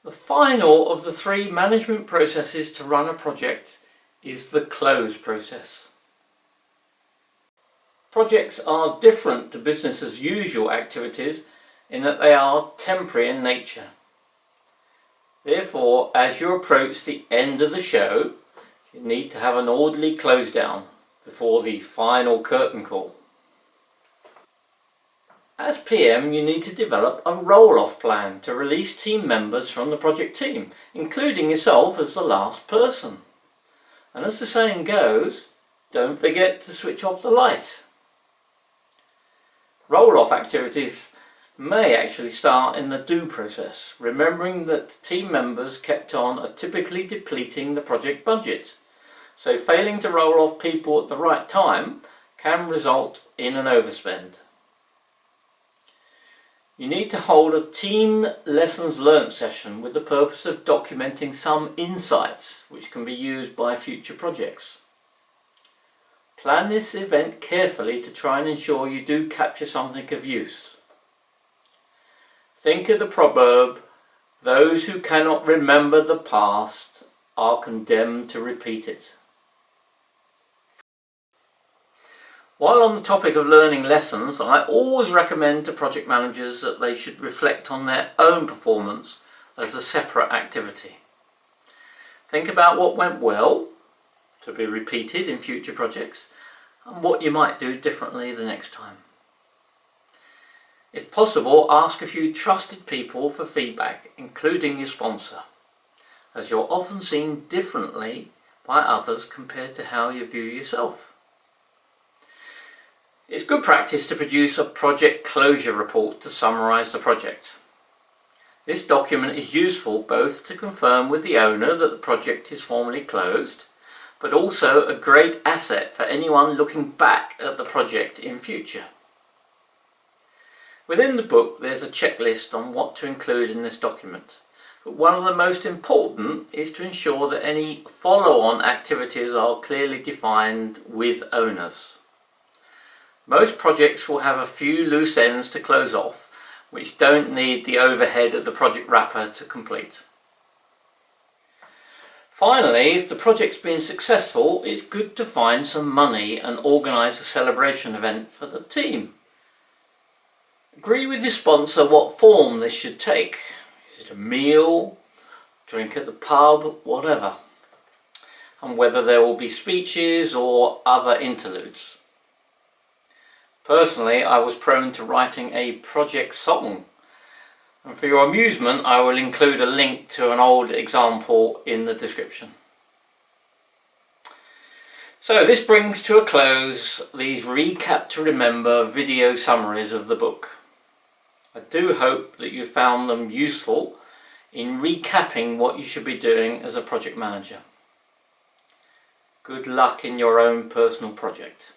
The final of the three management processes to run a project is the close process. Projects are different to business as usual activities in that they are temporary in nature. Therefore, as you approach the end of the show, you need to have an orderly close down before the final curtain call. As PM, you need to develop a roll-off plan to release team members from the project team, including yourself as the last person. And as the saying goes, don't forget to switch off the light. Roll-off activities may actually start in the do process, remembering that team members kept on are typically depleting the project budget. So failing to roll off people at the right time can result in an overspend. You need to hold a team lessons learnt session with the purpose of documenting some insights which can be used by future projects. Plan this event carefully to try and ensure you do capture something of use. Think of the proverb, "Those who cannot remember the past are condemned to repeat it." While on the topic of learning lessons, I always recommend to project managers that they should reflect on their own performance as a separate activity. Think about what went well, to be repeated in future projects, and what you might do differently the next time. If possible, ask a few trusted people for feedback, including your sponsor, as you're often seen differently by others compared to how you view yourself. It's good practice to produce a project closure report to summarise the project. This document is useful both to confirm with the owner that the project is formally closed, but also a great asset for anyone looking back at the project in future. Within the book there's a checklist on what to include in this document, but one of the most important is to ensure that any follow-on activities are clearly defined with owners. Most projects will have a few loose ends to close off, which don't need the overhead of the project wrapper to complete. Finally, if the project's been successful, it's good to find some money and organise a celebration event for the team. Agree with your sponsor what form this should take. Is it a meal, drink at the pub, whatever, and whether there will be speeches or other interludes. Personally, I was prone to writing a project song, and for your amusement I will include a link to an old example in the description. So this brings to a close these recap to remember video summaries of the book. I do hope that you found them useful in recapping what you should be doing as a project manager. Good luck in your own personal project.